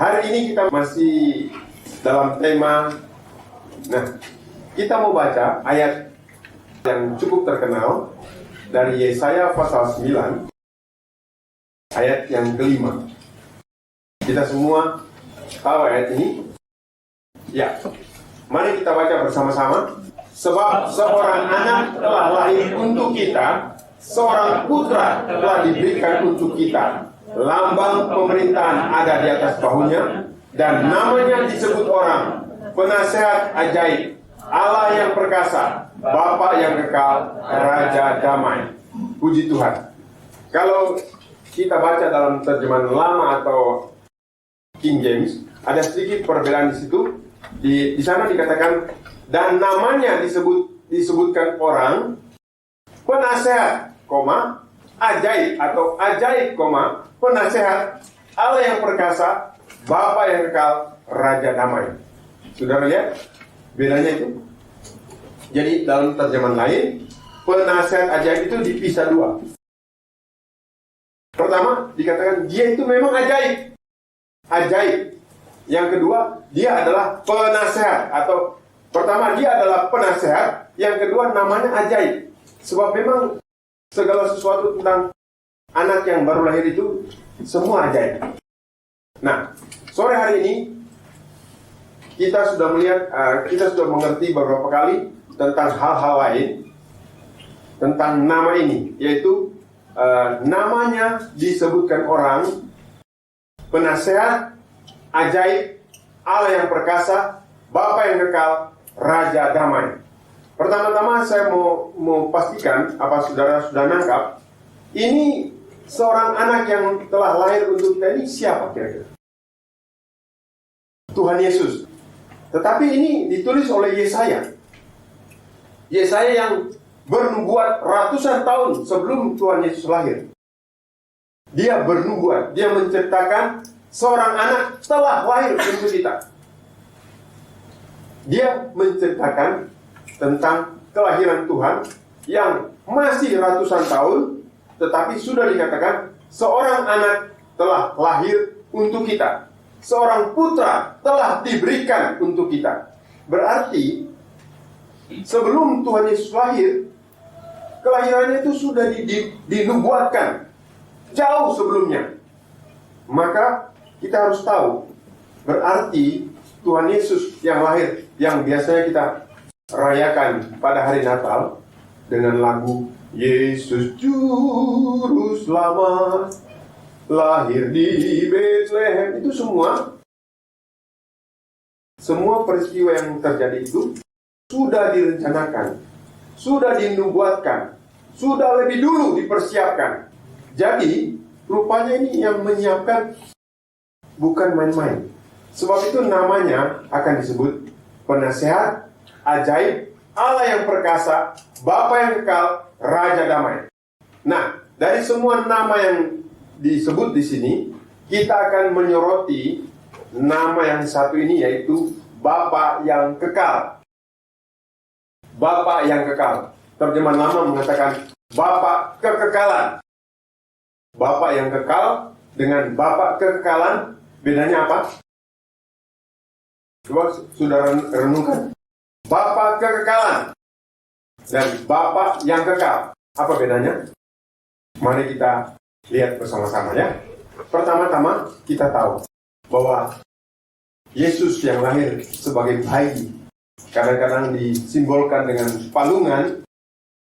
Hari ini kita masih dalam tema. Nah, kita mau baca ayat yang cukup terkenal dari Yesaya pasal 9 ayat yang kelima. Kita semua tahu ayat ini? Ya. Mari kita baca bersama-sama. Sebab seorang anak telah lahir untuk kita, seorang putra telah diberikan untuk kita. Lambang pemerintahan ada di atas bahunya, dan namanya disebut orang, Penasehat Ajaib, Allah yang perkasa, Bapa yang kekal, Raja Damai. Puji Tuhan. Kalau kita baca dalam terjemahan lama atau King James, ada sedikit perbedaan di situ. Di sana dikatakan, dan namanya disebutkan orang, Penasehat, Ajaib atau Ajaib, Penasehat, Allah yang perkasa, Bapa yang kekal, Raja Damai. Saudara lihat bedanya itu? Jadi dalam terjemahan lain, Penasehat Ajaib itu dipisah dua. Pertama dikatakan dia itu memang ajaib. Ajaib. Yang kedua, dia adalah penasehat, atau pertama dia adalah penasehat, yang kedua namanya ajaib. Sebab memang segala sesuatu tentang anak yang baru lahir itu semua ajaib. Nah, sore hari ini kita sudah melihat, kita sudah mengerti beberapa kali tentang hal-hal lain tentang nama ini, yaitu namanya disebutkan orang, Penasehat, Ajaib, Allah yang perkasa, Bapa yang kekal, Raja Damai. Pertama-tama saya mau pastikan apa saudara sudah nangkap, ini seorang anak yang telah lahir untuk kita ini siapa kira-kira? Tuhan Yesus. Tetapi ini ditulis oleh Yesaya. Yesaya yang bernubuat ratusan tahun sebelum Tuhan Yesus lahir. Dia bernubuat, dia menceritakan seorang anak telah lahir untuk kita. Dia menceritakan tentang kelahiran Tuhan yang masih ratusan tahun, tetapi sudah dikatakan seorang anak telah lahir untuk kita. Seorang putra telah diberikan untuk kita. Berarti sebelum Tuhan Yesus lahir, kelahirannya itu sudah dinubuatkan jauh sebelumnya. Maka kita harus tahu, berarti Tuhan Yesus yang lahir, yang biasanya kita rayakan pada hari Natal dengan lagu Yesus Juru Selamat lahir di Bethlehem, itu semua peristiwa yang terjadi itu sudah direncanakan, sudah dinubuatkan, sudah lebih dulu dipersiapkan. Jadi rupanya ini yang menyiapkan bukan main-main. Sebab itu namanya akan disebut Penasehat, Ajaib, Allah yang perkasa, Bapa yang kekal, Raja Damai. Nah, dari semua nama yang disebut di sini, kita akan menyoroti nama yang satu ini, yaitu Bapa yang kekal. Bapa yang kekal. Terjemahan lama mengatakan Bapa kekekalan. Bapa yang kekal dengan Bapa kekekalan, bedanya apa? Coba saudara renungkan. Bapa kekekalan dan Bapa yang kekal, apa bedanya? Mari kita lihat bersama-sama ya. Pertama-tama kita tahu bahwa Yesus yang lahir sebagai bayi kadang-kadang disimbolkan dengan palungan.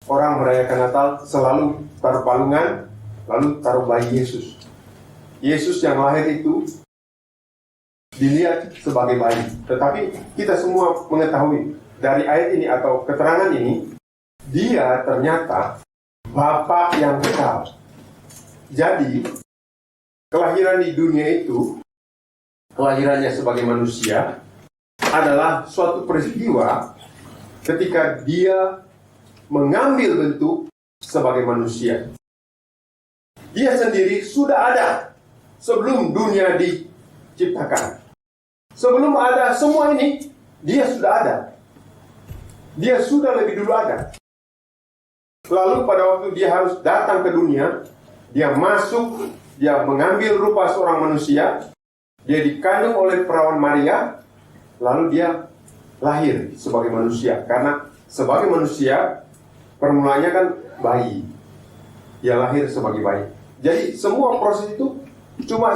Orang merayakan Natal selalu taruh palungan, lalu taruh bayi Yesus. Yesus yang lahir itu dilihat sebagai bayi. Tetapi kita semua mengetahui dari ayat ini atau keterangan ini, dia ternyata Bapa yang kekal. Jadi kelahiran di dunia itu, kelahirannya sebagai manusia adalah suatu peristiwa ketika dia mengambil bentuk sebagai manusia. Dia sendiri sudah ada sebelum dunia diciptakan. Sebelum ada semua ini, dia sudah ada. Dia sudah lebih dulu ada. Lalu pada waktu dia harus datang ke dunia, dia masuk, dia mengambil rupa seorang manusia, Dia dikandung oleh perawan Maria, lalu dia lahir sebagai manusia. Karena sebagai manusia, permulanya kan bayi. Dia lahir sebagai bayi. Jadi semua proses itu cuma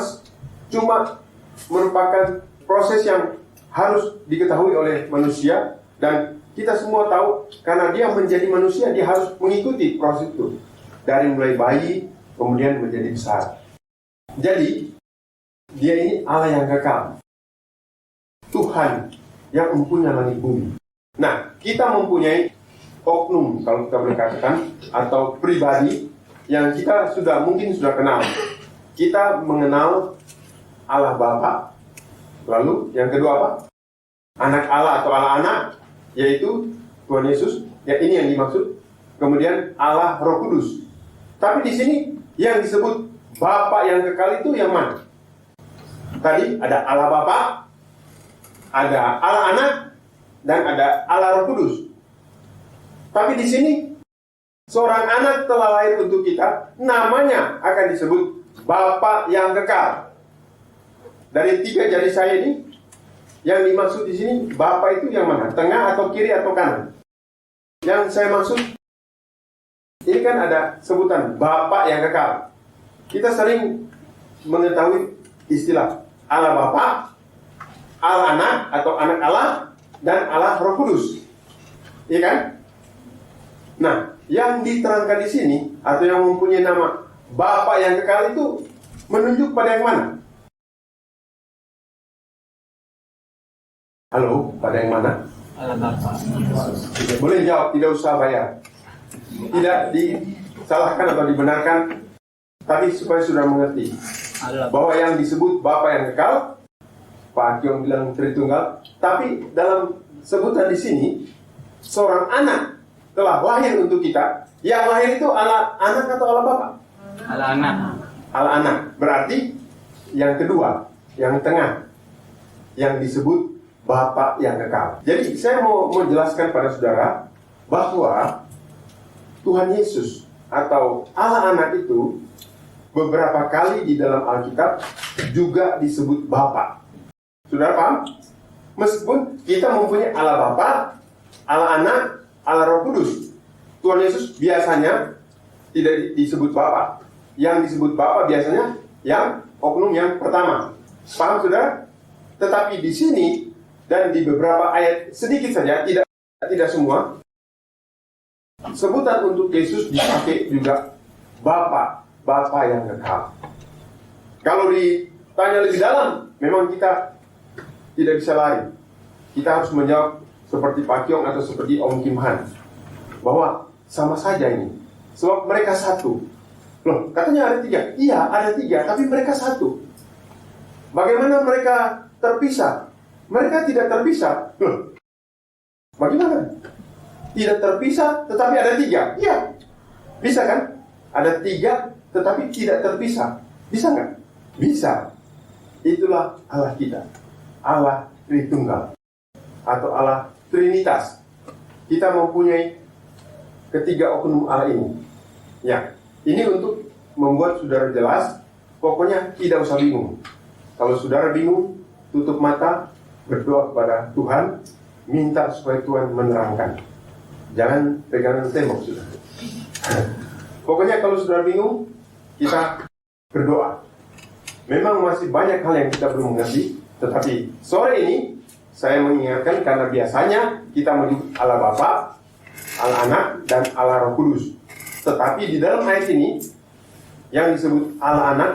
merupakan proses yang harus diketahui oleh manusia, dan kita semua tahu karena dia menjadi manusia, dia harus mengikuti proses itu dari mulai bayi kemudian menjadi besar. Jadi dia ini Allah yang kekal, Tuhan yang mempunyai langit bumi. Nah, kita mempunyai oknum, kalau kita boleh katakan, atau pribadi yang kita mungkin sudah kenal. Kita mengenal Allah Bapa. Lalu yang kedua apa? Anak Allah atau Allah anak, yaitu Tuhan Yesus. Ya, ini yang dimaksud. Kemudian Allah Roh Kudus. Tapi di sini yang disebut Bapa yang kekal itu yang mana? Tadi ada Allah Bapa, ada Allah Anak, dan ada Allah Roh Kudus. Tapi di sini seorang anak telah lahir untuk kita, namanya akan disebut Bapa yang kekal. Dari 3 jari saya ini, yang dimaksud di sini Bapa itu yang mana? Tengah atau kiri atau kanan? Yang saya maksud, ini kan ada sebutan Bapa yang kekal. Kita sering mengetahui istilah Allah Bapa, Allah Anak atau Anak Allah, dan Allah Roh Kudus. Iya kan? Nah, yang diterangkan di sini atau yang mempunyai nama Bapa yang kekal itu menunjuk pada yang mana? Halo, pada yang mana? Allah Bapa. Boleh jawab, tidak usah bayar. Tidak disalahkan atau dibenarkan, tapi supaya sudah mengerti bahwa yang disebut Bapa yang kekal, Pak Kiong bilang Tritunggal, tapi dalam sebutan di sini seorang anak telah lahir untuk kita. Yang lahir itu Allah anak atau Allah Bapa? Allah anak. Allah anak. Berarti yang kedua, yang tengah, yang disebut Bapa yang kekal. Jadi saya mau menjelaskan pada saudara bahwa Tuhan Yesus atau Allah anak itu beberapa kali di dalam Alkitab juga disebut Bapa. Saudara paham? Meskipun kita mempunyai Allah Bapa, Allah Anak, Allah Roh Kudus, Tuhan Yesus biasanya tidak disebut Bapa. Yang disebut Bapa biasanya yang oknum yang pertama. Paham saudara? Tetapi di sini dan di beberapa ayat sedikit saja, tidak semua, sebutan untuk Yesus dipakai juga Bapa yang kekal. Kalau ditanya lebih dalam, memang kita tidak bisa lari. Kita harus menjawab seperti Pak Kiong atau seperti Om Kim Han, bahwa sama saja ini, sebab mereka satu. Loh, katanya ada 3. Iya, ada 3, tapi mereka satu. Bagaimana mereka terpisah? Mereka tidak terpisah. Loh, bagaimana? Tidak terpisah, tetapi ada 3. Iya, bisa kan? Ada 3, tetapi tidak terpisah. Bisa nggak? Bisa. Itulah Allah kita, Allah Tritunggal atau Allah Trinitas. Kita mempunyai ketiga oknum Allah ini. Ya, ini untuk membuat saudara jelas. Pokoknya tidak usah bingung. Kalau saudara bingung, tutup mata, berdoa kepada Tuhan, minta supaya Tuhan menerangkan. Jangan pegangan tembok sudah. Pokoknya kalau saudara bingung, kita berdoa. Memang masih banyak hal yang kita belum mengerti, tetapi sore ini saya mengingatkan karena biasanya kita menyebut Allah Bapa, Allah Anak, dan Allah Roh Kudus. Tetapi di dalam ayat ini yang disebut Allah Anak,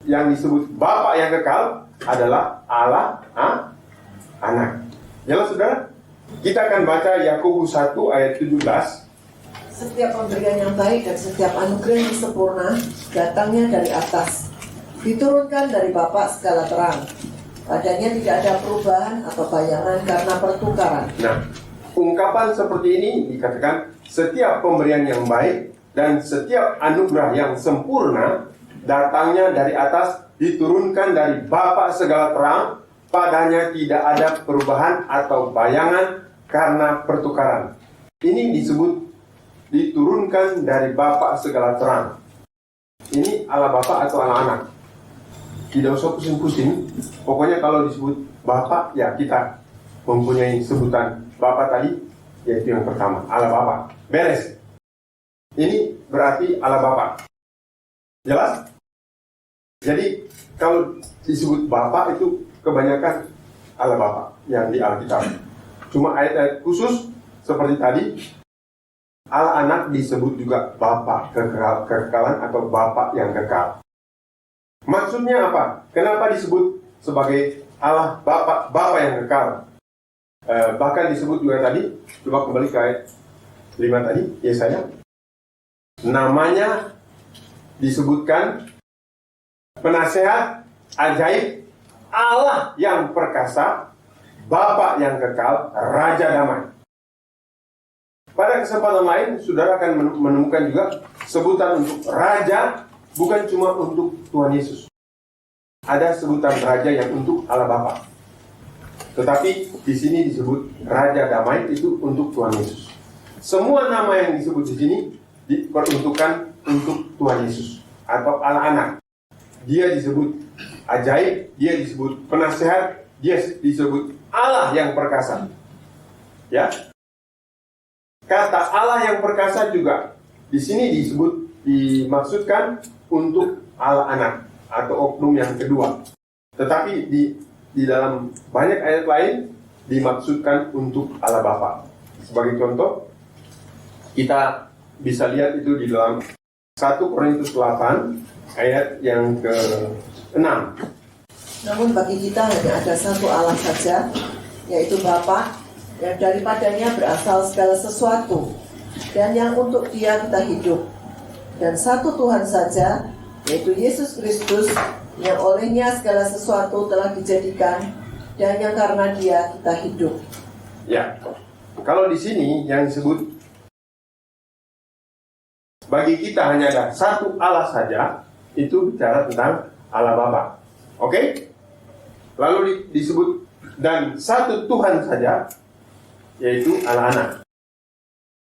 yang disebut Bapa yang kekal adalah Allah Anak. Jelas saudara? Kita akan baca Yakobus 1 ayat 17. Setiap pemberian yang baik dan setiap anugerah yang sempurna datangnya dari atas, diturunkan dari Bapa segala terang. Padanya tidak ada perubahan atau bayangan karena pertukaran. Nah, ungkapan seperti ini dikatakan setiap pemberian yang baik dan setiap anugerah yang sempurna datangnya dari atas, diturunkan dari Bapa segala terang. Padanya tidak ada perubahan atau bayangan karena pertukaran. Ini disebut diturunkan dari Bapa segala terang. Ini Allah Bapa atau Allah Anak. tidak usah pusing-pusing. Pokoknya kalau disebut Bapa, ya kita mempunyai sebutan Bapa tadi, yaitu yang pertama, Allah Bapa. Beres. Ini berarti Allah Bapa. Jelas? Jadi kalau disebut Bapa itu kebanyakan Allah Bapa yang di Alkitab. Cuma ayat-ayat khusus seperti tadi, Allah Anak disebut juga Bapa kekekalan atau Bapa yang kekal. Maksudnya apa? Kenapa disebut sebagai Allah Bapa yang kekal? Bahkan disebut juga tadi, coba kembali ke ayat 5 tadi, Yesaya. Namanya disebutkan penasehat, ajaib, Allah yang perkasa, Bapa yang kekal, Raja damai. Pada kesempatan lain, saudara akan menemukan juga sebutan untuk Raja, bukan cuma untuk Tuhan Yesus. Ada sebutan Raja yang untuk Allah Bapa. Tetapi di sini disebut Raja damai itu untuk Tuhan Yesus. Semua nama yang disebut di sini diperuntukkan untuk Tuhan Yesus atau Allah Anak. Dia disebut ajaib, dia disebut penasehat, dia disebut Allah yang perkasa. Ya. Kata Allah yang perkasa juga di sini dimaksudkan untuk Allah Anak atau oknum yang kedua. Tetapi di dalam banyak ayat lain dimaksudkan untuk Allah Bapa. Sebagai contoh, kita bisa lihat itu di dalam 1 Korintus 8 ayat yang ke-6. Namun bagi kita hanya ada satu Allah saja, yaitu Bapa, yang daripadanya berasal segala sesuatu, dan yang untuk Dia kita hidup. Dan satu Tuhan saja, yaitu Yesus Kristus, yang olehnya segala sesuatu telah dijadikan, dan yang karena Dia kita hidup. Ya, kalau di sini yang disebut bagi kita hanya ada satu Allah saja, itu bicara tentang Allah Bapa. Oke? Lalu disebut dan satu Tuhan saja, yaitu Allah Anak.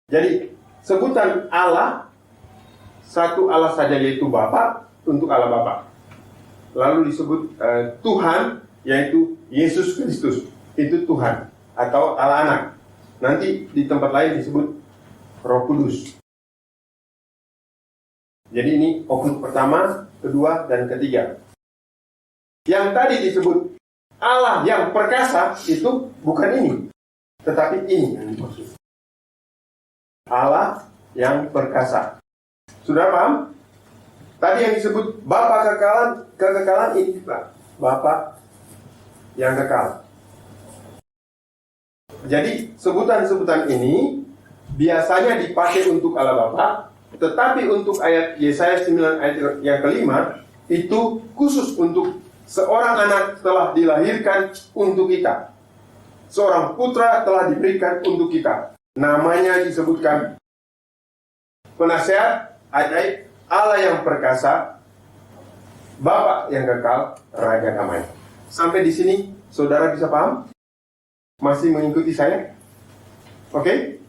Jadi sebutan Allah, satu Allah saja yaitu Bapa untuk Allah Bapa. Lalu disebut Tuhan, yaitu Yesus Kristus, itu Tuhan atau Allah Anak. Nanti di tempat lain disebut Roh Kudus. Jadi ini oknum pertama, kedua, dan ketiga. Yang tadi disebut Allah yang perkasa itu bukan ini, tetapi ini yang dimaksud. Allah yang perkasa. Sudah paham? Tadi yang disebut Bapa kekekalan ini, Bapa yang kekal. Jadi sebutan-sebutan ini biasanya dipakai untuk Allah Bapa, tetapi untuk ayat Yesaya 9 ayat yang kelima itu khusus untuk seorang anak telah dilahirkan untuk kita. Seorang putra telah diberikan untuk kita. Namanya disebutkan penasehat, ajaib, Allah yang perkasa, Bapa yang kekal, Raja damai. Sampai di sini saudara bisa paham? Masih mengikuti saya? Oke?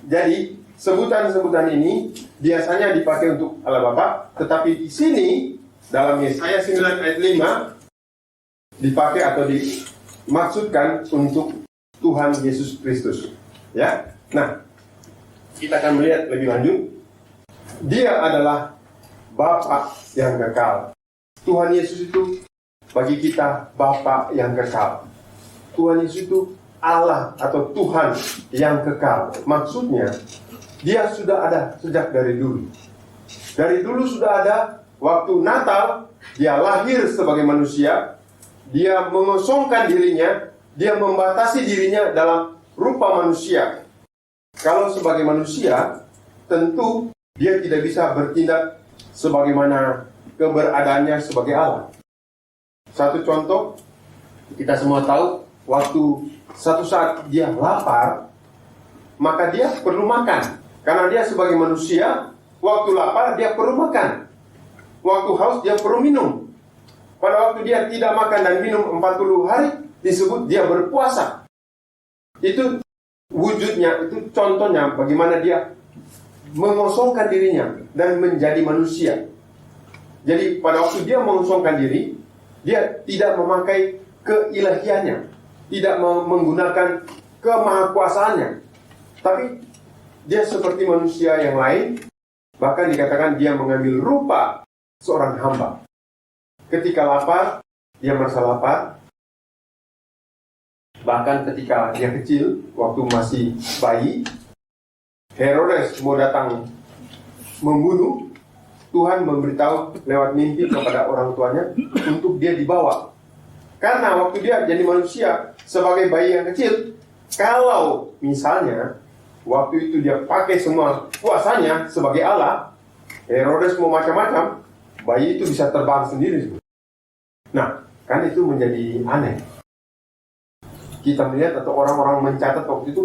Jadi sebutan-sebutan ini biasanya dipakai untuk Allah Bapa, tetapi di sini dalam Yesaya 9 ayat 5 dipakai atau dimaksudkan untuk Tuhan Yesus Kristus. Ya. Nah, kita akan melihat lebih lanjut. Dia adalah Bapa yang kekal. Tuhan Yesus itu bagi kita Bapa yang kekal. Tuhan Yesus itu Allah atau Tuhan yang kekal. Maksudnya Dia sudah ada sejak dari dulu. Dari dulu sudah ada. Waktu Natal Dia lahir sebagai manusia. Dia mengosongkan dirinya. Dia membatasi dirinya dalam rupa manusia. Kalau sebagai manusia, tentu Dia tidak bisa bertindak sebagaimana keberadaannya sebagai Allah. Satu contoh, kita semua tahu, waktu satu saat Dia lapar, maka Dia perlu makan. Karena Dia sebagai manusia, waktu lapar Dia perlu makan. Waktu haus Dia perlu minum. Pada waktu Dia tidak makan dan minum 40 hari, disebut Dia berpuasa. Itu wujudnya, itu contohnya bagaimana Dia mengosongkan dirinya dan menjadi manusia. Jadi pada waktu Dia mengosongkan diri, Dia tidak memakai keilahiannya, tidak menggunakan kemahakuasaannya, tapi dia seperti manusia yang lain. Bahkan dikatakan dia mengambil rupa seorang hamba. Ketika lapar, dia merasa lapar. Bahkan ketika dia kecil, waktu masih bayi, Herodes mau datang membunuh, Tuhan memberitahu lewat mimpi kepada orang tuanya untuk dia dibawa. Karena waktu dia jadi manusia, sebagai bayi yang kecil, kalau misalnya waktu itu dia pakai semua kuasanya sebagai Allah, Herodes mau macam-macam, bayi itu bisa terbang sendiri. Nah, kan itu menjadi aneh. Kita melihat atau orang-orang mencatat waktu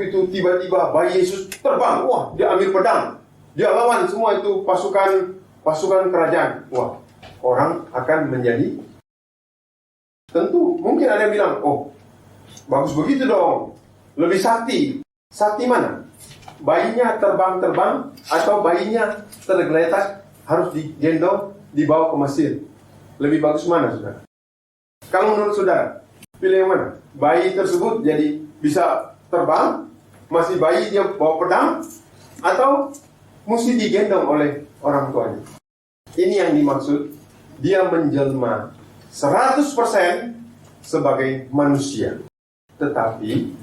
itu tiba-tiba bayi Yesus terbang, wah, dia ambil pedang, dia lawan semua itu pasukan kerajaan. Wah, orang akan menjadi, tentu mungkin ada yang bilang, oh, bagus begitu dong, lebih sakti. Sakti mana? Bayinya terbang-terbang atau bayinya tergeletak harus digendong dibawa ke Mesir? Lebih bagus mana, saudara? Kalau menurut saudara, pilih yang mana? Bayi tersebut jadi bisa terbang, masih bayi dia bawa pedang, atau mesti digendong oleh orang tuanya? Ini yang dimaksud, dia menjelma 100% sebagai manusia, tetapi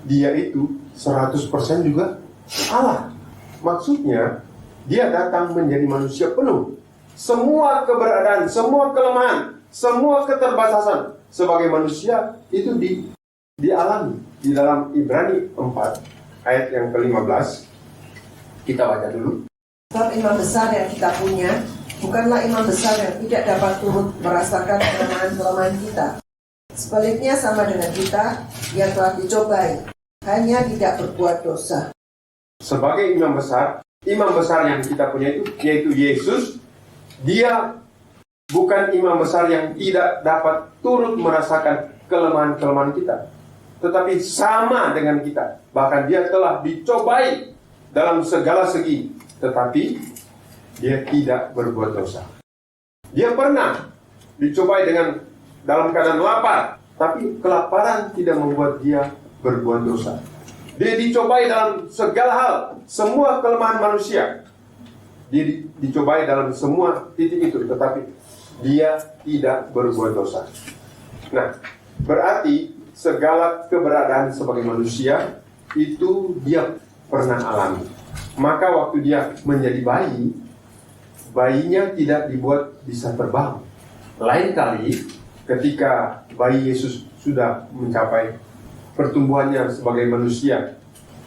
dia itu 100% juga Allah. Maksudnya, dia datang menjadi manusia penuh. Semua keberadaan, semua kelemahan, semua keterbatasan sebagai manusia itu dialami. Di dalam Ibrani 4 ayat yang ke-15, kita baca dulu. Sebab imam besar yang kita punya bukanlah imam besar yang tidak dapat turut merasakan kelemahan-kelemahan kita. Sebaliknya sama dengan kita yang telah dicobai, hanya tidak berbuat dosa. Sebagai imam besar yang kita punya itu, yaitu Yesus, dia bukan imam besar yang tidak dapat turut merasakan kelemahan-kelemahan kita, tetapi sama dengan kita. Bahkan dia telah dicobai dalam segala segi, tetapi dia tidak berbuat dosa. Dia pernah dicobai dalam keadaan lapar, tapi kelaparan tidak membuat dia berbuat dosa. Dia dicobai dalam segala hal, semua kelemahan manusia. Dia dicobai dalam semua titik itu, tetapi dia tidak berbuat dosa. Nah, berarti segala keberadaan sebagai manusia itu dia pernah alami. Maka waktu dia menjadi bayi, bayinya tidak dibuat bisa terbang. Lain kali ketika bayi Yesus sudah mencapai pertumbuhannya sebagai manusia,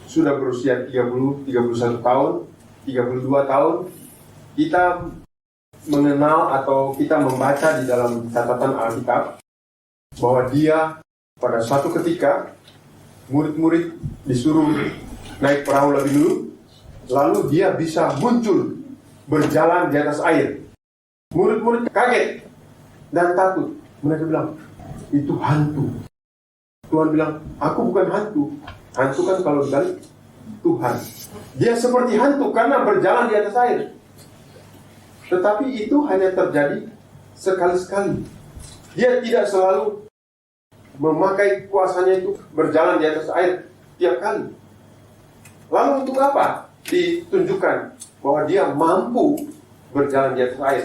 sudah berusia 30, 31 tahun, 32 tahun, kita mengenal atau kita membaca di dalam catatan Alkitab bahwa dia pada suatu ketika murid-murid disuruh naik perahu lebih dulu, lalu dia bisa muncul berjalan di atas air. Murid-murid kaget dan takut. Mereka bilang, itu hantu. Tuhan bilang, aku bukan hantu. Hantu kan kalau dibalik Tuhan. Dia seperti hantu karena berjalan di atas air. Tetapi itu hanya terjadi sekali-sekali. Dia tidak selalu memakai kuasanya itu berjalan di atas air tiap kali. Lalu untuk apa? Ditunjukkan bahwa dia mampu berjalan di atas air.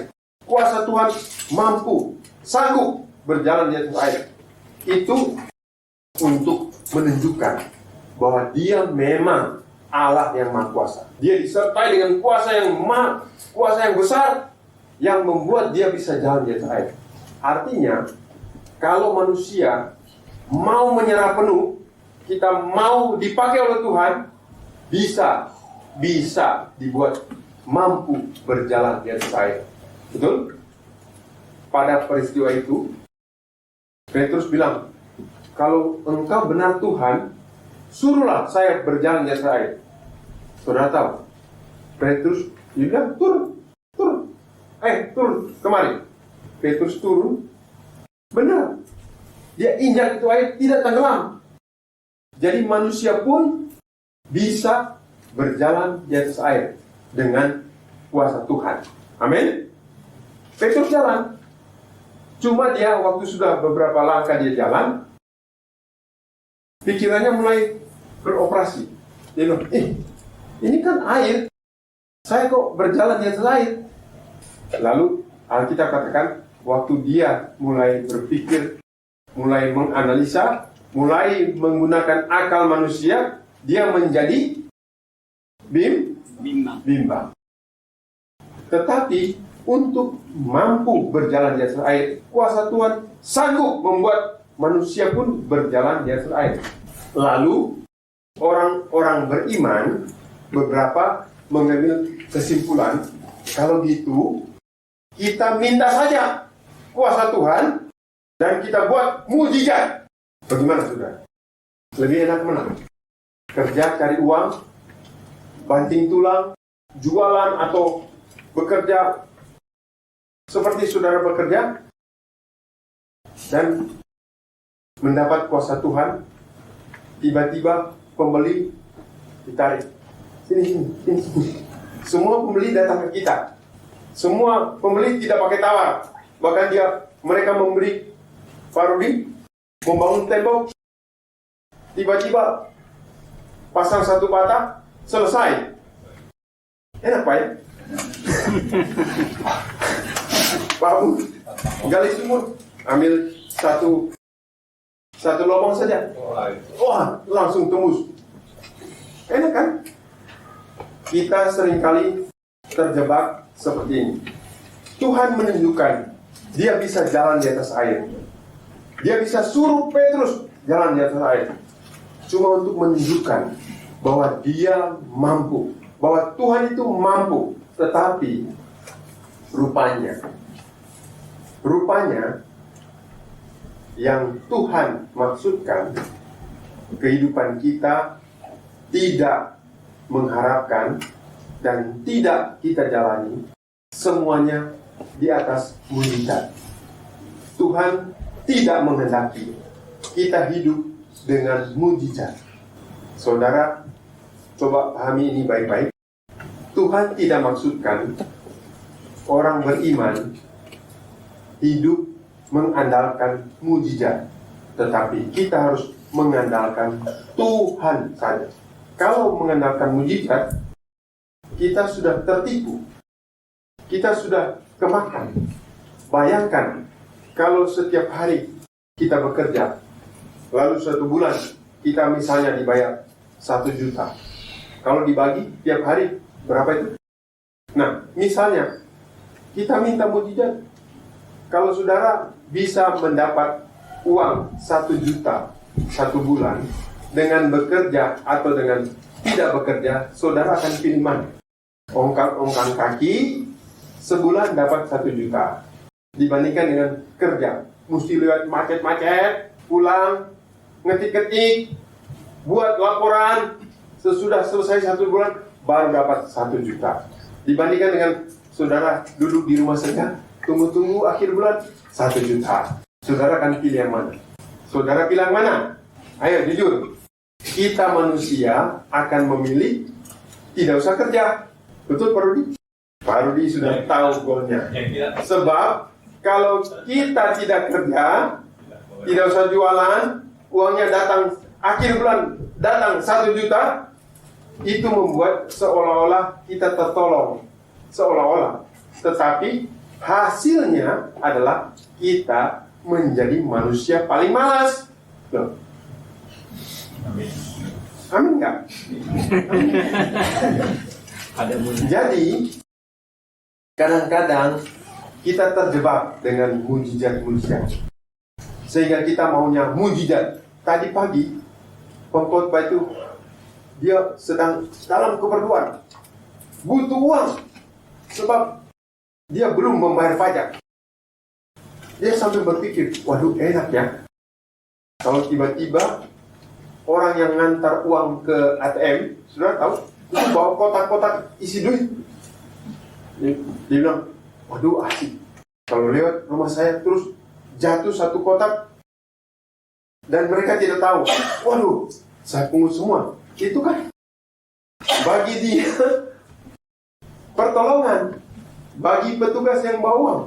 Kuasa Tuhan mampu, sanggup berjalan di atas air. Itu untuk menunjukkan bahwa dia memang Allah yang Maha Kuasa. Dia disertai dengan kuasa yang besar yang membuat dia bisa jalan di atas air. Artinya, kalau manusia mau menyerah penuh, kita mau dipakai oleh Tuhan, bisa dibuat mampu berjalan di atas air. Betul? Pada peristiwa itu, Petrus bilang, kalau engkau benar Tuhan, suruhlah saya berjalan di atas air. Saudara tahu, Petrus bilang, turun, kemari. Petrus turun, benar. Dia injak itu air, tidak tenggelam. Jadi manusia pun bisa berjalan di atas air dengan kuasa Tuhan. Amin. Petrus jalan. Cuma dia waktu sudah beberapa langkah dia jalan, pikirannya mulai beroperasi. Dia bilang, ini kan air, saya kok berjalan di atas air. Lalu Alkitab katakan, waktu dia mulai berpikir, mulai menganalisa, mulai menggunakan akal manusia, dia menjadi bimbang. Tetapi untuk mampu berjalan di atas air, kuasa Tuhan sanggup membuat manusia pun berjalan di atas air. Lalu orang-orang beriman beberapa mengambil kesimpulan, kalau gitu kita minta saja kuasa Tuhan dan kita buat mujizat. Bagaimana saudara? Lebih enak mana? Kerja cari uang, banting tulang, jualan atau bekerja seperti saudara bekerja dan mendapat kuasa Tuhan, tiba-tiba pembeli ditarik. Sini. Semua pembeli datang ke kita. Semua pembeli tidak pakai tawar. Bahkan mereka memberi Farudi, membangun tembok. Tiba-tiba pasang satu bata, selesai. Enak Pak ya? Bangun, gali sumur, ambil satu lubang saja. Wah, langsung tembus. Enak kan? Kita seringkali terjebak seperti ini. Tuhan menunjukkan dia bisa jalan di atas air. Dia bisa suruh Petrus jalan di atas air. Cuma untuk menunjukkan bahwa dia mampu, bahwa Tuhan itu mampu. Tetapi rupanya yang Tuhan maksudkan, kehidupan kita tidak mengharapkan dan tidak kita jalani semuanya di atas mujizat. Tuhan tidak menghendaki kita hidup dengan mujizat. Saudara, coba pahami ini baik-baik. Tuhan tidak maksudkan orang beriman hidup mengandalkan mujizat, tetapi kita harus mengandalkan Tuhan saja. Kalau mengandalkan mujizat, kita sudah tertipu, kita sudah kemakan. Bayangkan kalau setiap hari kita bekerja, lalu 1 bulan kita misalnya dibayar 1 juta. Kalau dibagi tiap hari berapa itu? Nah, misalnya kita minta mujizat. Kalau saudara bisa mendapat uang 1 juta 1 bulan dengan bekerja atau dengan tidak bekerja, saudara akan pilih mana? Ongkang kaki sebulan dapat 1 juta dibandingkan dengan kerja, mesti lewat macet-macet, pulang, ngetik-ngetik, buat laporan, sesudah selesai 1 bulan baru dapat 1 juta. Dibandingkan dengan saudara duduk di rumah saja, tunggu-tunggu akhir bulan 1 juta. Saudara akan pilih yang mana? Saudara pilih yang mana? Ayo jujur. Kita manusia akan memilih tidak usah kerja. Betul Pak Rudi? Pak Rudi sudah tahu golnya. Sebab kalau kita tidak kerja, tidak usah jualan, uangnya datang akhir bulan datang 1 juta, itu membuat seolah-olah kita tertolong. Seolah-olah. Tetapi hasilnya adalah kita menjadi manusia paling malas. Loh. Amin nggak? Jadi kadang-kadang kita terjebak dengan mujizat-mujizat, sehingga kita maunya mujizat. Tadi pagi pengkhotbah itu dia sedang dalam keperluan, butuh uang sebab dia belum membayar pajak. Dia sambil berpikir, waduh enak ya kalau tiba-tiba orang yang ngantar uang ke ATM, sudah tahu, itu bawa kotak-kotak isi duit. Dia bilang, waduh asik. Kalau lewat rumah saya terus jatuh 1 kotak dan mereka tidak tahu, waduh, saya pungut semua. Itu kan bagi dia pertolongan, bagi petugas yang bawa uang.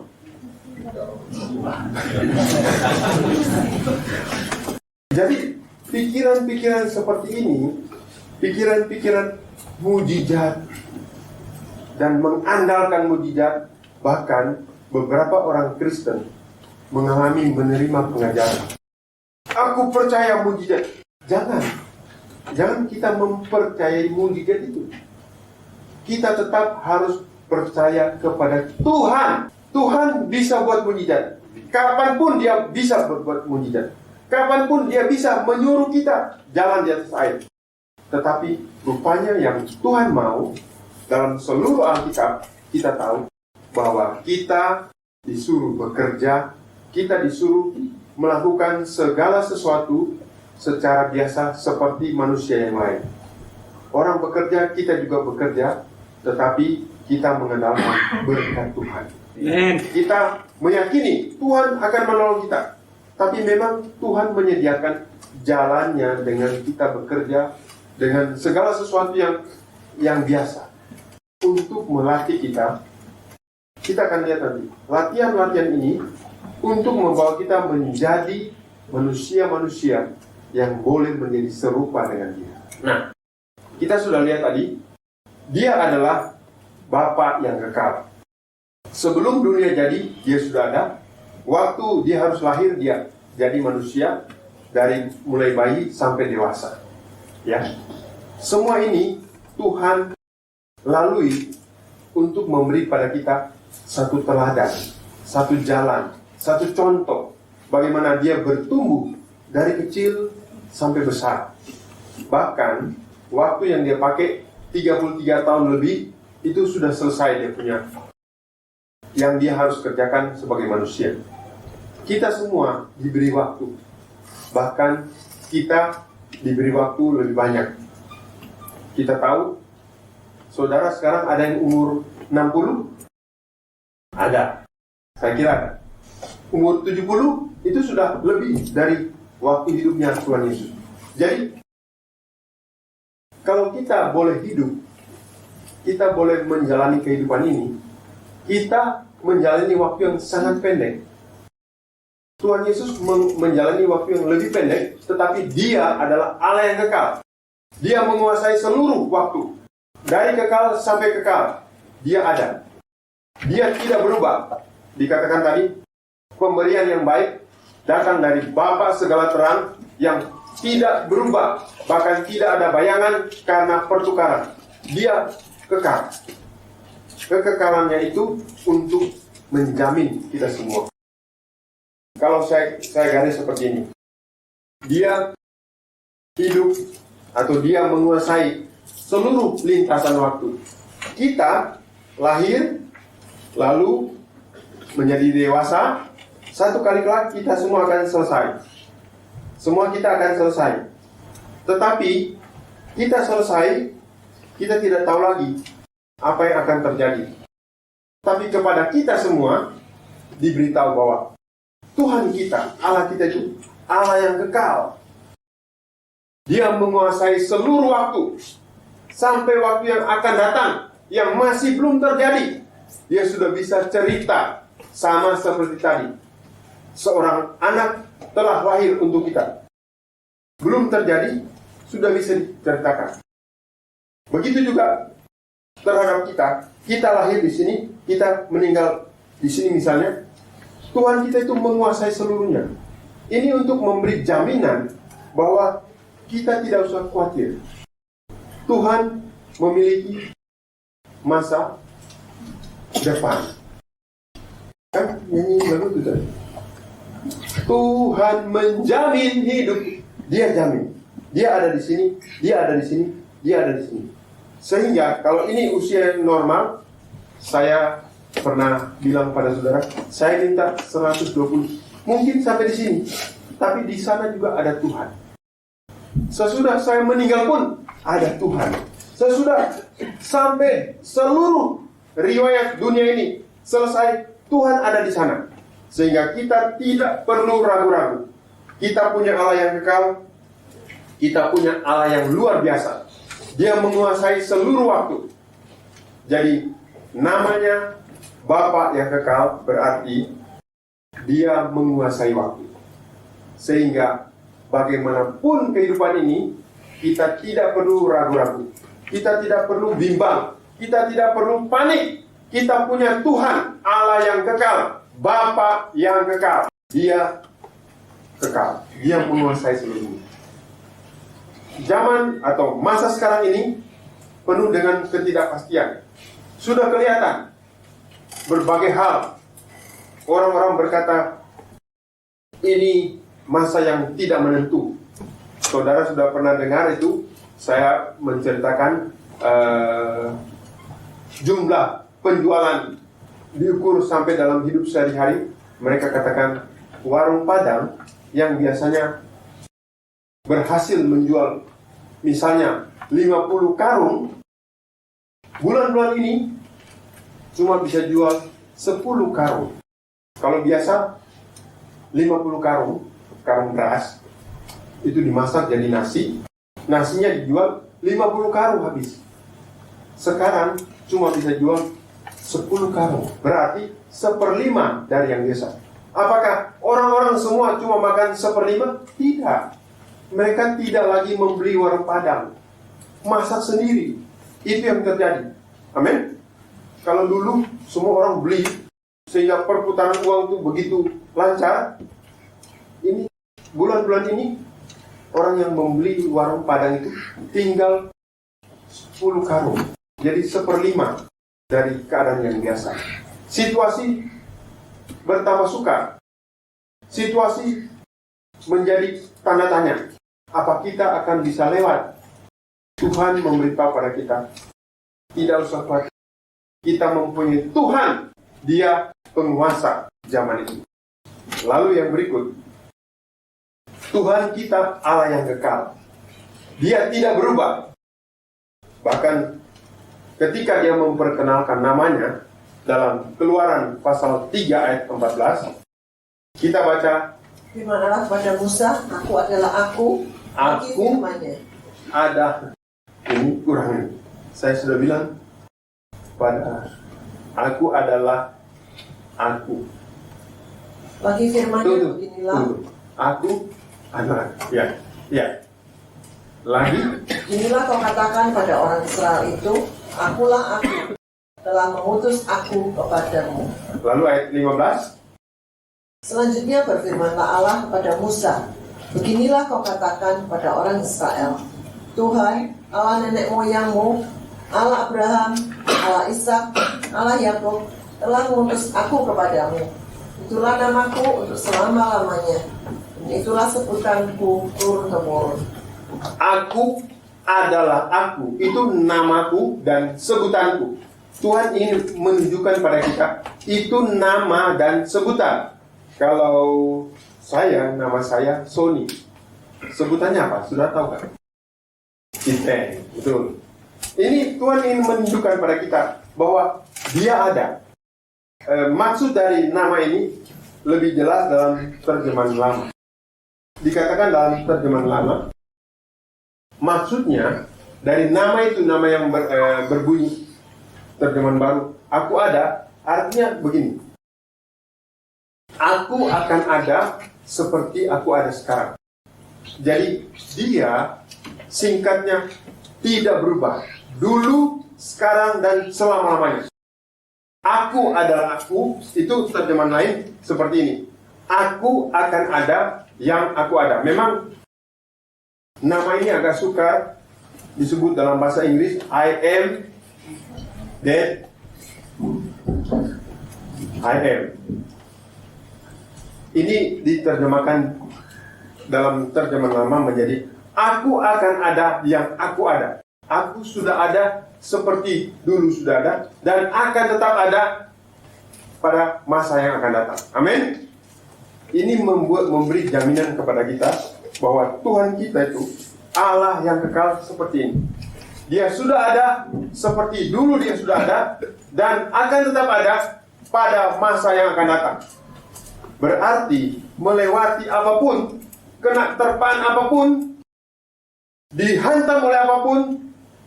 Jadi pikiran-pikiran seperti ini, pikiran-pikiran mujizat dan mengandalkan mujizat, bahkan beberapa orang Kristen mengalami menerima pengajaran. Aku percaya mujizat. Jangan kita mempercayai mujizat itu. Kita tetap harus percaya kepada Tuhan. Tuhan bisa buat mujizat. Kapanpun dia bisa berbuat mujizat. Kapanpun dia bisa menyuruh kita jalan di atas air. Tetapi rupanya yang Tuhan mau, dalam seluruh Alkitab kita tahu bahwa kita disuruh bekerja, kita disuruh melakukan segala sesuatu secara biasa seperti manusia yang lain. Orang bekerja, kita juga bekerja, tetapi kita mengandalkan berkat Tuhan. Kita meyakini Tuhan akan menolong kita, tapi memang Tuhan menyediakan jalannya dengan kita bekerja dengan segala sesuatu yang biasa untuk melatih kita. Kita akan lihat nanti latihan-latihan ini untuk membawa kita menjadi manusia-manusia yang boleh menjadi serupa dengan dia. Nah, kita sudah lihat tadi, dia adalah Bapa yang kekal. Sebelum dunia jadi, dia sudah ada. Waktu dia harus lahir, dia jadi manusia dari mulai bayi sampai dewasa. Ya, semua ini Tuhan lalui untuk memberi pada kita satu teladan, satu jalan, satu contoh bagaimana dia bertumbuh dari kecil sampai besar. Bahkan waktu yang dia pakai 33 tahun lebih itu sudah selesai dia punya yang dia harus kerjakan sebagai manusia. Kita semua diberi waktu, bahkan kita diberi waktu lebih banyak. Kita tahu, saudara sekarang ada yang umur 60? Ada. Saya kira ada. Umur 70 itu sudah lebih dari waktu hidupnya Tuhan Yesus. Jadi, kalau kita boleh hidup, kita boleh menjalani kehidupan ini, kita menjalani waktu yang sangat pendek. Tuhan Yesus menjalani waktu yang lebih pendek, tetapi dia adalah Allah yang kekal. Dia menguasai seluruh waktu. Dari kekal sampai kekal, dia ada. Dia tidak berubah. Dikatakan tadi, pemberian yang baik datang dari Bapa segala terang yang tidak berubah, bahkan tidak ada bayangan karena pertukaran. Dia kekal. Kekekalannya itu untuk menjamin kita semua. Kalau saya garis seperti ini, dia hidup atau dia menguasai seluruh lintasan waktu. Kita lahir, lalu menjadi dewasa, satu kali kelak kita semua akan selesai. Semua kita akan selesai. Tetapi kita selesai, kita tidak tahu lagi apa yang akan terjadi. Tapi kepada kita semua diberitahu bahwa Tuhan kita, Allah kita itu Allah yang kekal. Dia menguasai seluruh waktu. Sampai waktu yang akan datang, yang masih belum terjadi, dia sudah bisa cerita. Sama seperti tadi, seorang anak telah lahir untuk kita. Belum terjadi, sudah bisa diceritakan. Begitu juga terhadap kita. Kita lahir di sini, kita meninggal di sini misalnya. Tuhan kita itu menguasai seluruhnya. Ini untuk memberi jaminan bahwa kita tidak usah khawatir. Tuhan memiliki masa depan. Kan nyanyi lagu itu tadi. Tuhan menjamin hidup. Dia jamin. Dia ada di sini, dia ada di sini, dia ada di sini. Sehingga kalau ini usia normal, saya pernah bilang pada saudara, saya minta 120. Mungkin sampai di sini. Tapi di sana juga ada Tuhan. Sesudah saya meninggal pun ada Tuhan. Sesudah sampai seluruh riwayat dunia ini selesai, Tuhan ada di sana. Sehingga kita tidak perlu ragu-ragu. Kita punya Allah yang kekal. Kita punya Allah yang luar biasa. Dia menguasai seluruh waktu. Jadi namanya Bapa yang kekal berarti Dia menguasai waktu. Sehingga bagaimanapun kehidupan ini, kita tidak perlu ragu-ragu. Kita tidak perlu bimbang. Kita tidak perlu panik. Kita punya Tuhan, Allah yang kekal, Bapa yang kekal. Dia kekal. Dia menguasai seluruhnya. Zaman atau masa sekarang ini penuh dengan ketidakpastian. Sudah kelihatan berbagai hal. Orang-orang berkata, ini masa yang tidak menentu. Saudara sudah pernah dengar itu, saya menceritakan jumlah penjualan diukur sampai dalam hidup sehari-hari. Mereka katakan warung Padang yang biasanya berhasil menjual misalnya 50 karung, bulan-bulan ini cuma bisa jual 10 karung. Kalau biasa 50 karung beras itu dimasak jadi nasi, nasinya dijual 50 karung habis. Sekarang cuma bisa jual 10 karung, berarti 1/5 dari yang biasa. Apakah orang-orang semua cuma makan 1/5? Tidak. Mereka tidak lagi membeli warung Padang, masak sendiri. Itu yang terjadi. Amin. Kalau dulu semua orang beli sehingga perputaran uang itu begitu lancar, ini bulan-bulan ini orang yang membeli warung Padang itu tinggal 10 karung. Jadi 1/5 dari keadaan yang biasa. Situasi bertambah sukar. Situasi menjadi tanda tanya. Apa kita akan bisa lewat? Tuhan memberitahu pada kita, tidak usah khawatir. Kita mempunyai Tuhan. Dia penguasa zaman itu. Lalu yang berikut, Tuhan kita Allah yang kekal. Dia tidak berubah. Bahkan ketika dia memperkenalkan namanya dalam Keluaran pasal 3 ayat 14, kita baca, Firman-Allah kepada Musa, aku adalah aku firman-Nya. Ada ini kurang. Saya sudah bilang pada aku adalah aku. Bagi firman-Nya beginilah. Aku adalah ya. Lagi, Inilah kau katakan pada orang Israel itu, akulah aku, telah mengutus aku kepadamu. lalu ayat 15. Selanjutnya berfirmanlah Allah kepada Musa, beginilah kau katakan pada orang Israel, Tuhan, Allah nenek moyangmu, Allah Abraham, Allah Ishak, Allah Yakub, telah mengutus aku kepadamu. Itulah namaku untuk selama-lamanya, dan itulah sebutanku turun-temurun. Aku adalah aku. Itu namaku dan sebutanku. Tuhan ingin menunjukkan pada kita, itu nama dan sebutan. Kalau nama saya Sony. Sebutannya apa? Sudah tahu kan? Cipeng, betul. Ini Tuhan ingin menunjukkan pada kita bahwa Dia ada. Maksud dari nama ini lebih jelas dalam terjemahan lama. Dikatakan dalam terjemahan lama, maksudnya dari nama itu, nama yang berbunyi terjemahan baru, aku ada, artinya begini. Aku akan ada seperti aku ada sekarang. Jadi dia singkatnya tidak berubah. Dulu, sekarang, dan selama-lamanya. Aku adalah aku, itu terjemahan lain seperti ini. Aku akan ada yang aku ada. Memang nama ini agak sukar disebut dalam bahasa Inggris. I am that I am. Ini diterjemahkan dalam terjemahan lama menjadi aku akan ada yang aku ada. Aku sudah ada seperti dulu sudah ada dan akan tetap ada pada masa yang akan datang. Amin. Ini memberi jaminan kepada kita bahwa Tuhan kita itu Allah yang kekal seperti ini. Dia sudah ada seperti dulu dia sudah ada dan akan tetap ada pada masa yang akan datang. Berarti melewati apapun, kena terpaan apapun, dihantam oleh apapun,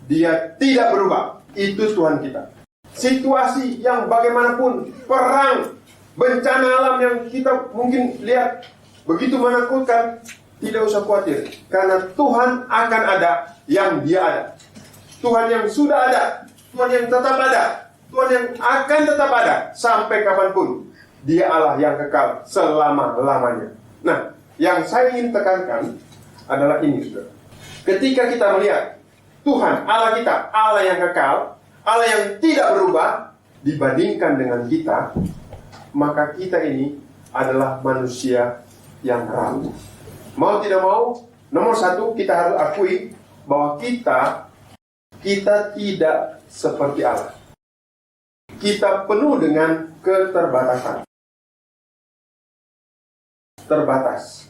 dia tidak berubah. Itu Tuhan kita. Situasi yang bagaimanapun, perang, bencana alam yang kita mungkin lihat begitu menakutkan, tidak usah khawatir, karena Tuhan akan ada yang Dia ada. Tuhan yang sudah ada, Tuhan yang tetap ada, Tuhan yang akan tetap ada sampai kapanpun. Dia Allah yang kekal selama-lamanya. Nah, yang saya ingin tekankan adalah ini, saudara. Ketika kita melihat Tuhan, Allah kita, Allah yang kekal, Allah yang tidak berubah, dibandingkan dengan kita, maka kita ini adalah manusia yang rapuh. Mau tidak mau, nomor satu, kita harus akui bahwa kita tidak seperti Allah. Kita penuh dengan keterbatasan. Terbatas.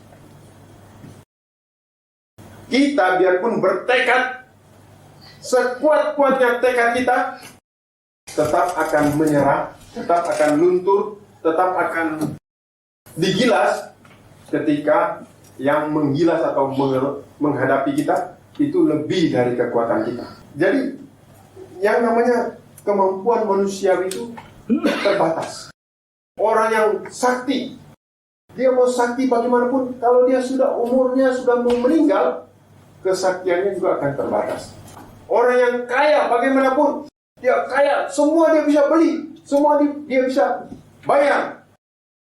Kita biarpun bertekad, sekuat-kuatnya tekad kita, tetap akan menyerah, tetap akan luntur, tetap akan digilas ketika yang menggilas atau menghadapi kita itu lebih dari kekuatan kita. Jadi yang namanya kemampuan manusiawi itu terbatas. Orang yang sakti, dia mau sakti bagaimanapun, kalau dia sudah umurnya sudah mau meninggal, kesaktiannya juga akan terbatas. Orang yang kaya bagaimanapun, dia kaya, semua dia bisa beli, semua dia bisa bayar.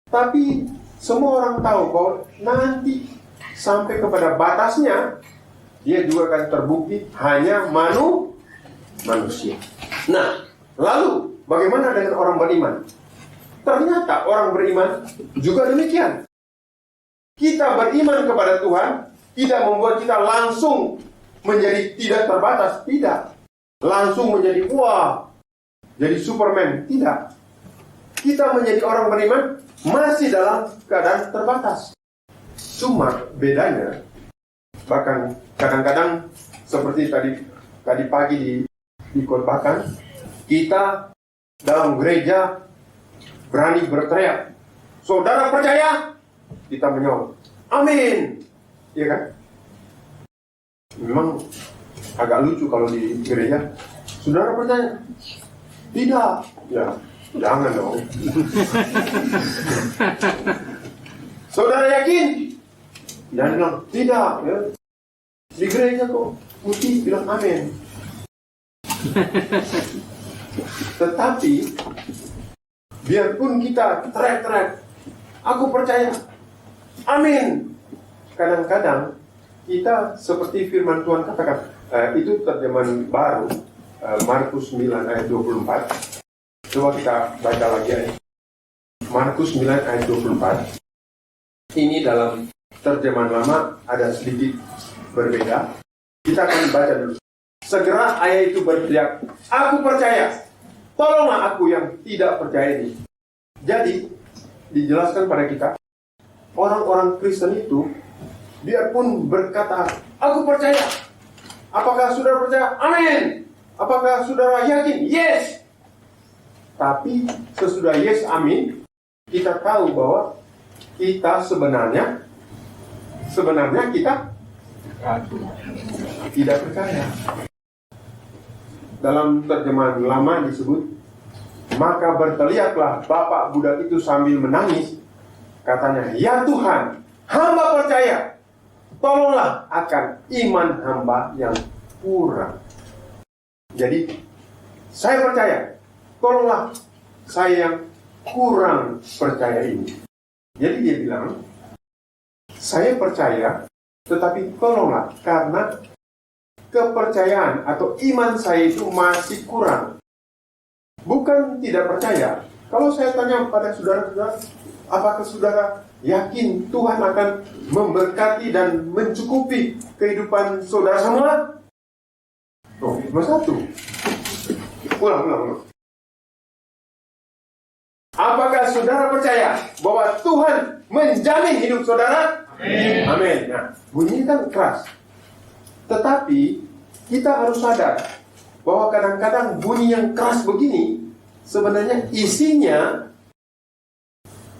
Tapi semua orang tahu bahwa nanti sampai kepada batasnya, dia juga akan terbukti hanya manusia. Nah, lalu bagaimana dengan orang beriman? Ternyata orang beriman juga demikian. Kita beriman kepada Tuhan tidak membuat kita langsung menjadi tidak terbatas, tidak. Langsung menjadi wah, jadi Superman, tidak. Kita menjadi orang beriman masih dalam keadaan terbatas. Cuma bedanya, bahkan kadang-kadang seperti tadi pagi dikhotbahkan, kita dalam gereja berani berteriak, saudara percaya? Kita menjawab, amin. Iya kan? Memang agak lucu kalau di gereja, saudara percaya? Tidak. Ya, jangan dong. Saudara yakin? Jangan bilang, tidak. Ya. Di gereja kok putih bilang amin. Tetapi biarpun kita teriak-teriak, aku percaya, amin. Kadang-kadang kita seperti firman Tuhan katakan, itu terjemahan baru, Markus 9 ayat 24. Coba kita baca lagi ayat. Markus 9 ayat 24. Ini dalam terjemahan lama ada sedikit berbeda. Kita akan baca dulu. Segera ayat itu berteriak, aku percaya, tolonglah aku yang tidak percaya ini. Jadi, dijelaskan pada kita, orang-orang Kristen itu, biarpun berkata, aku percaya. Apakah saudara percaya? Amin. Apakah saudara yakin? Yes. Tapi, sesudah yes, amin, kita tahu bahwa kita sebenarnya kita tidak percaya. Dalam terjemahan lama disebut, maka berteriaklah bapak budak itu sambil menangis, katanya, ya Tuhan, hamba percaya, tolonglah akan iman hamba yang kurang. Jadi, saya percaya, tolonglah saya yang kurang percaya ini. Jadi dia bilang, saya percaya, tetapi tolonglah, karena kepercayaan atau iman saya itu masih kurang. Bukan tidak percaya. Kalau saya tanya pada saudara-saudara, apakah saudara yakin Tuhan akan memberkati dan mencukupi kehidupan saudara semua? Oh, nomor satu. Ulang. Apakah saudara percaya bahwa Tuhan menjamin hidup saudara? Amin. Amin. Nah, bunyinya kan keras. Tetapi kita harus sadar bahwa kadang-kadang bunyi yang keras begini sebenarnya isinya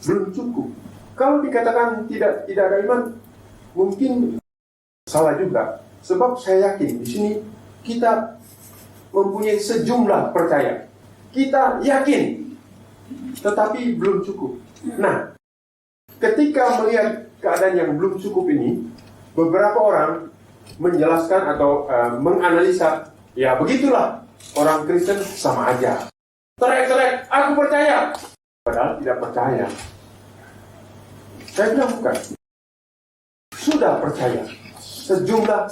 belum cukup. Kalau dikatakan tidak ada iman, mungkin salah juga. Sebab saya yakin di sini kita mempunyai sejumlah percaya. Kita yakin, tetapi belum cukup. Nah, ketika melihat keadaan yang belum cukup ini, beberapa orang menjelaskan atau menganalisa, ya begitulah orang Kristen sama aja. Teriak-teriak, aku percaya. Padahal tidak percaya. Saya bilang bukan. Sudah percaya. Sejumlah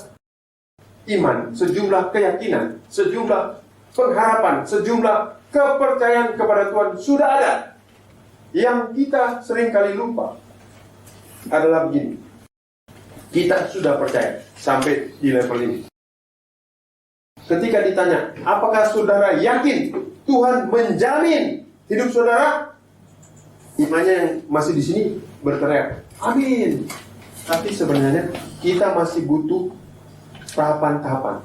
iman, sejumlah keyakinan, sejumlah pengharapan, sejumlah kepercayaan kepada Tuhan sudah ada. Yang kita seringkali lupa adalah begini. Kita sudah percaya sampai di level ini. Ketika ditanya, apakah saudara yakin Tuhan menjamin hidup saudara? Imannya yang masih di sini berteriak, amin. Tapi sebenarnya kita masih butuh tahapan-tahapan.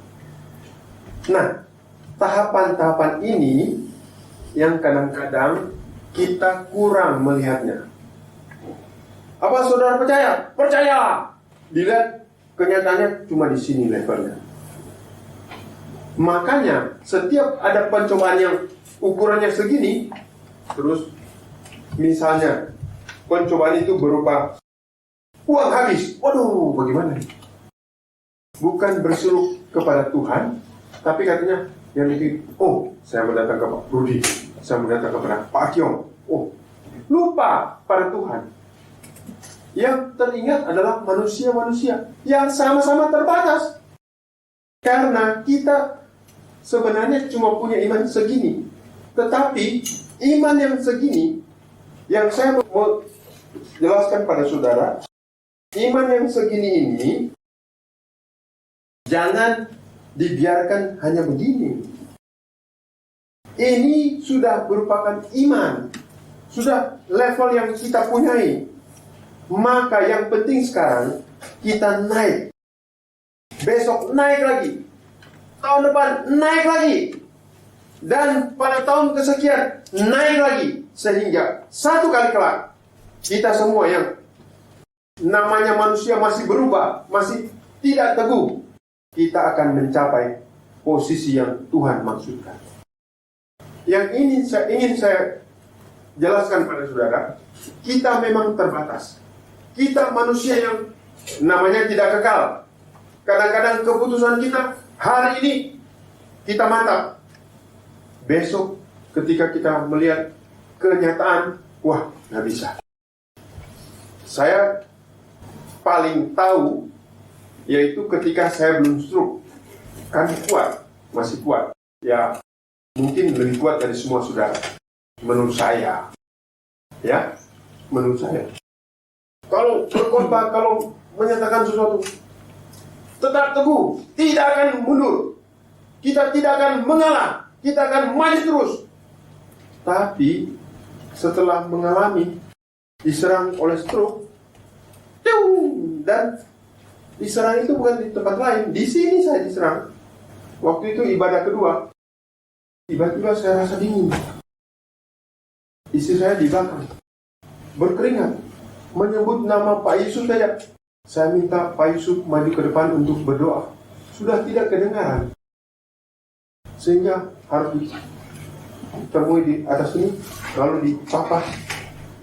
Nah, tahapan-tahapan ini yang kadang-kadang kita kurang melihatnya. Apa saudara percaya? Percaya. Dilihat kenyataannya cuma di sini levelnya. Makanya setiap ada pencobaan yang ukurannya segini, terus misalnya pencobaan itu berupa uang habis. Waduh, bagaimana? Bukan berseru kepada Tuhan, tapi katanya yang itu, oh, saya mau datang ke Pak Rudi, saya mau datang kepada Pak Kiong. Oh, lupa pada Tuhan. Yang teringat adalah manusia-manusia yang sama-sama terbatas. Karena kita sebenarnya cuma punya iman segini. Tetapi iman yang segini, yang saya mau jelaskan pada saudara, iman yang segini ini jangan dibiarkan hanya begini. Ini sudah merupakan iman, sudah level yang kita punyai. Maka yang penting sekarang kita naik. Besok naik lagi. Tahun depan naik lagi. Dan pada tahun kesekian naik lagi. Sehingga satu kali kelak kita semua yang namanya manusia masih berubah, masih tidak teguh, kita akan mencapai posisi yang Tuhan maksudkan. Yang ingin saya jelaskan pada saudara, kita memang terbatas. Kita manusia yang namanya tidak kekal. Kadang-kadang keputusan kita hari ini kita mantap. Besok ketika kita melihat kenyataan, wah, nggak bisa. Saya paling tahu yaitu ketika saya belum stroke. Kan kuat, masih kuat. Ya, mungkin lebih kuat dari semua saudara. Menurut saya. Ya, menurut saya. Kalau berkhotbah, kalau menyatakan sesuatu, tetap teguh, tidak akan mundur. Kita tidak akan mengalah, kita akan maju terus. Tapi setelah mengalami diserang oleh stroke, dan diserang itu bukan di tempat lain, di sini saya diserang. Waktu itu ibadah kedua, tiba-tiba saya rasa dingin. Istri saya di belakang berkeringat, menyebut nama Pak Yusuf saja. Saya minta Pak Yusuf maju ke depan untuk berdoa. Sudah tidak kedengaran, sehingga harus ditemui di atas ini, lalu dipapah,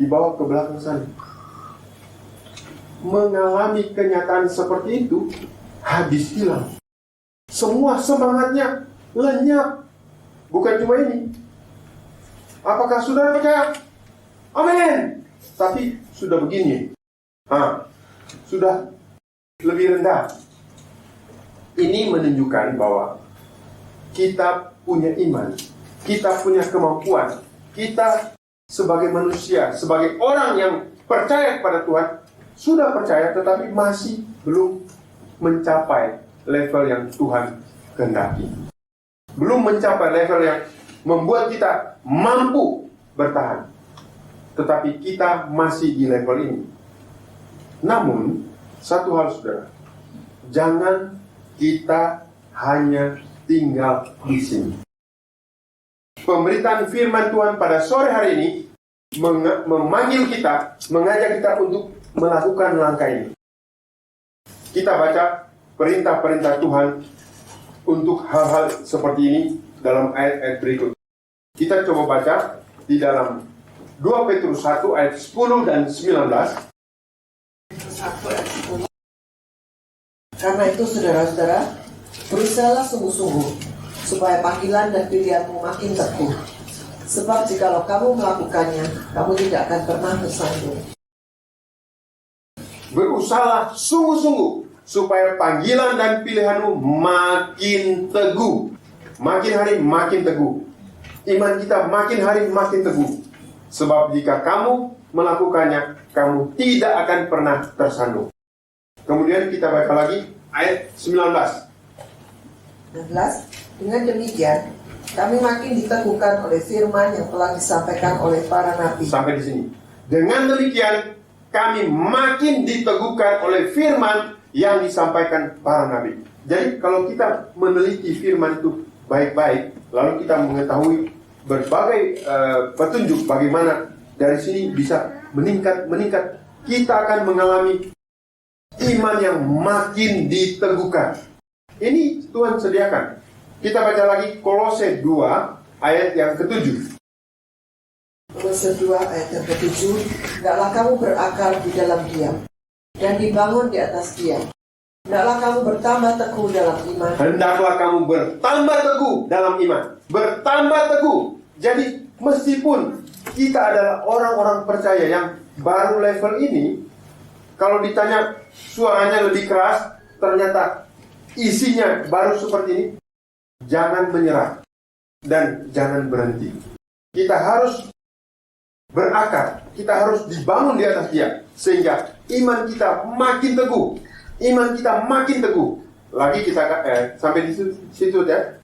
dibawa ke belakang sana. Mengalami kenyataan seperti itu, habis hilang. Semua semangatnya lenyap. Bukan cuma ini. Apakah saudara percaya? Amin. Tapi sudah begini. Sudah lebih rendah. Ini menunjukkan bahwa kita punya iman, kita punya kemampuan, kita sebagai manusia, sebagai orang yang percaya kepada Tuhan, sudah percaya tetapi masih belum mencapai level yang Tuhan kehendaki. Belum mencapai level yang membuat kita mampu bertahan. Tetapi kita masih di level ini. Namun, satu hal saudara, jangan kita hanya tinggal di sini. Pemberitaan firman Tuhan pada sore hari ini memanggil kita, mengajak kita untuk melakukan langkah ini. Kita baca perintah-perintah Tuhan untuk hal-hal seperti ini dalam ayat-ayat berikut. Kita coba baca di dalam 2 Petrus 1 ayat 10 dan 19. Karena itu saudara-saudara, berusahalah sungguh-sungguh supaya panggilan dan pilihanmu makin teguh. Sebab jikalau kamu melakukannya, kamu tidak akan pernah tersandung. Berusahalah sungguh-sungguh supaya panggilan dan pilihanmu makin teguh. Makin hari makin teguh. Iman kita makin hari makin teguh. Sebab jika kamu melakukannya, kamu tidak akan pernah tersandung. Kemudian kita baca lagi ayat 19. 16. Dengan demikian, kami makin diteguhkan oleh firman yang telah disampaikan oleh para nabi. Sampai di sini. Dengan demikian, kami makin diteguhkan oleh firman yang disampaikan para nabi. Jadi kalau kita meneliti firman itu baik-baik, lalu kita mengetahui berbagai petunjuk bagaimana dari sini bisa meningkat, kita akan mengalami iman yang makin diteguhkan. Ini Tuhan sediakan. Kita baca lagi Kolose 2 ayat yang ke-7. Kolose 2 ayat yang ke-7. Hendaklah kamu berakar di dalam Dia dan dibangun di atas Dia. Hendaklah kamu bertambah teguh dalam iman. Hendaklah kamu bertambah teguh dalam iman. Bertambah teguh. Jadi meskipun kita adalah orang-orang percaya yang baru level ini, kalau ditanya suaranya lebih keras, ternyata isinya baru seperti ini, jangan menyerah dan jangan berhenti. Kita harus berakar, kita harus dibangun di atas Dia, sehingga iman kita makin teguh. Iman kita makin teguh. Lagi kita sampai di situ ya.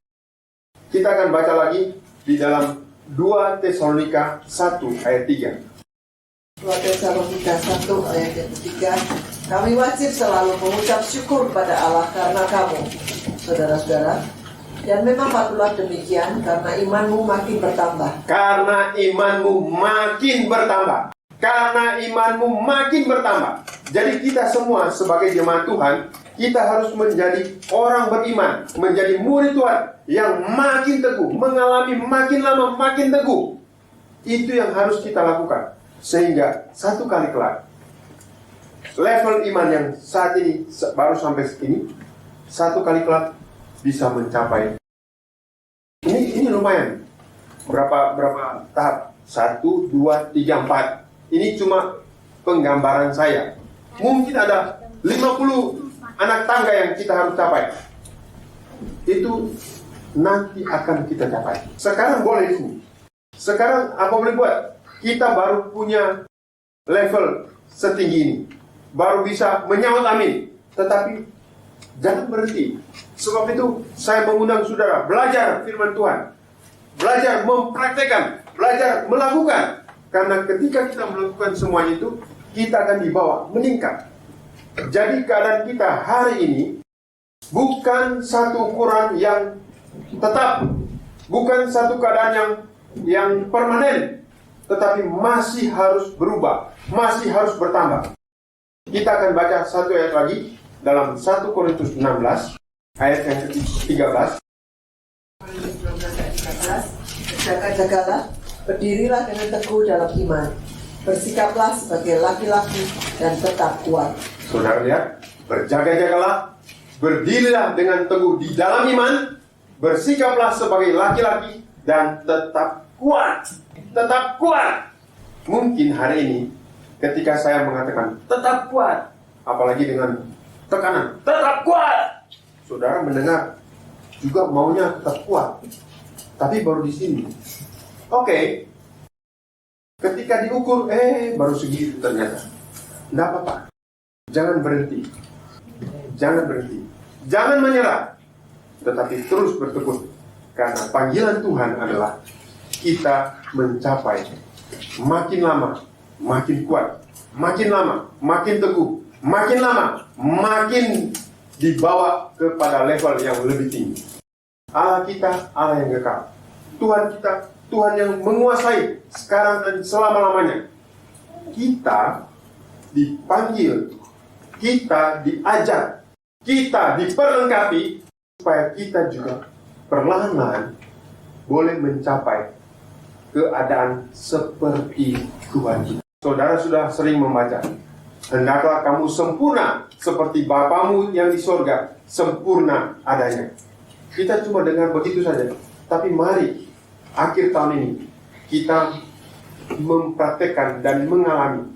Kita akan baca lagi di dalam 2 Tesalonika 1 ayat 3. 2 Tesalonika 1 ayat yang ketiga. Kami wajib selalu mengucap syukur pada Allah karena kamu, saudara-saudara. Dan memang patutlah demikian karena imanmu makin bertambah. Karena imanmu makin bertambah. Karena imanmu makin bertambah. Jadi kita semua sebagai jemaat Tuhan, kita harus menjadi orang beriman, menjadi murid Tuhan yang makin teguh, mengalami makin lama makin teguh. Itu yang harus kita lakukan. Sehingga satu kali kelak, level iman yang saat ini baru sampai segini, satu kali kelak bisa mencapai. Ini lumayan. Berapa tahap? 1, 2, 3, 4. Ini cuma penggambaran saya. Mungkin ada 50 anak tangga yang kita harus capai. Itu nanti akan kita capai. Sekarang boleh di sini. Sekarang apa boleh buat? Kita baru punya level setinggi ini. Baru bisa menyambut amin. Tetapi jangan berhenti. Sebab itu saya mengundang saudara belajar firman Tuhan. Belajar mempraktekkan, belajar melakukan. Karena ketika kita melakukan semuanya itu, kita akan dibawa meningkat. Jadi keadaan kita hari ini bukan satu ukuran yang tetap, bukan satu keadaan yang permanen, tetapi masih harus berubah, masih harus bertambah. Kita akan baca satu ayat lagi dalam 1 Korintus 16 ayat yang ke-13. Jaga-jagalah, berdirilah dengan teguh dalam iman, bersikaplah sebagai laki-laki dan tetap kuat. Saudara lihat, berjaga-jagalah, berdirilah dengan teguh di dalam iman, bersikaplah sebagai laki-laki dan tetap kuat. Tetap kuat. Mungkin hari ini ketika saya mengatakan tetap kuat, apalagi dengan tekanan tetap kuat, saudara mendengar juga maunya tetap kuat, tapi baru di sini. Oke. Ketika diukur, baru segitu ternyata. Tidak apa-apa. Jangan berhenti. Jangan berhenti. Jangan menyerah. Tetapi terus bertekun. Karena panggilan Tuhan adalah kita mencapai makin lama, makin kuat. Makin lama, makin teguh. Makin lama, makin dibawa kepada level yang lebih tinggi. Allah kita, Allah yang kekal. Tuhan kita, Tuhan yang menguasai sekarang dan selama-lamanya. Kita dipanggil, kita diajak, kita diperlengkapi supaya kita juga perlahan-lahan boleh mencapai keadaan seperti Tuhan kita. Saudara sudah sering membaca, hendaklah kamu sempurna seperti Bapamu yang di sorga sempurna adanya. Kita cuma dengar begitu saja. Tapi mari akhir tahun ini kita mempraktekkan dan mengalami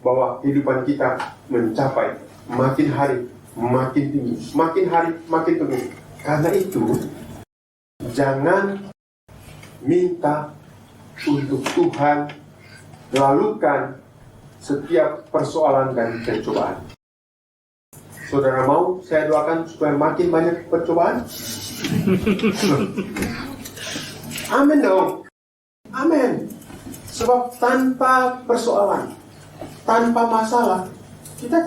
bahwa kehidupan kita mencapai makin hari makin tinggi, makin hari makin tinggi. Karena itu jangan minta untuk Tuhan lalukan setiap persoalan dan pencobaan. Saudara mau saya doakan supaya makin banyak percobaan? Amin dong. Amin. Sebab tanpa persoalan, tanpa masalah, kita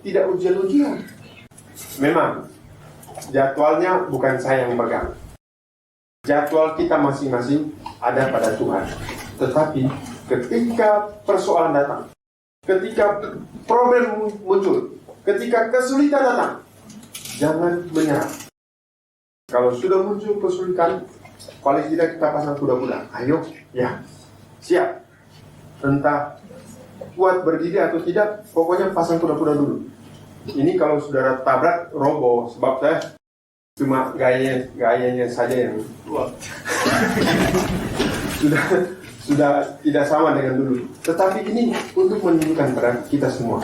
tidak ujian-ujian. Memang jadwalnya bukan saya yang pegang. Jadwal kita masing-masing ada pada Tuhan. Tetapi ketika persoalan datang, ketika problem muncul, ketika kesulitan datang, jangan menyerah. Kalau sudah muncul kesulitan, paling tidak kita pasang kuda-kuda. Ayo, ya, siap. Entah kuat berdiri atau tidak, pokoknya pasang kuda-kuda dulu. Ini kalau saudara tabrak, roboh. Sebab saya cuma gayanya saja yang sudah tidak sama dengan dulu. Tetapi ini untuk menunjukkan pada kita semua,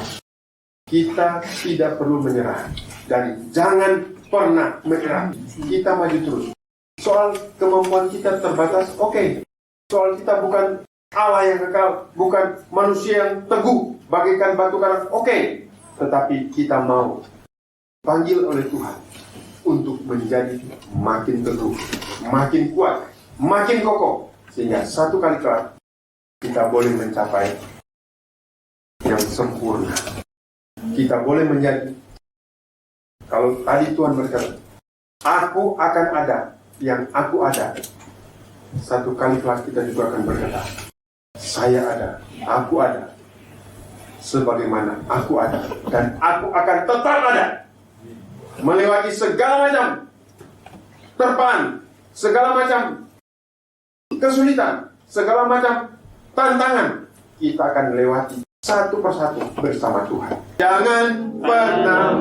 kita tidak perlu menyerah dan jangan pernah menyerah. Kita maju terus. Soal kemampuan kita terbatas, oke. Soal kita bukan Allah yang kekal, bukan manusia yang teguh bagaikan batu karang, oke. Tetapi kita mau panggil oleh Tuhan untuk menjadi makin teguh, makin kuat, makin kokoh, sehingga satu kali kelak kita boleh mencapai yang sempurna. Kita boleh menjadi, kalau tadi Tuhan berkata, aku akan ada yang aku ada. Satu kali kelak kita juga akan berkata, saya ada, aku ada, sebagaimana aku ada, dan aku akan tetap ada, melewati segala macam terpaan, segala macam kesulitan, segala macam tantangan. Kita akan lewati satu persatu bersama Tuhan. Jangan pernah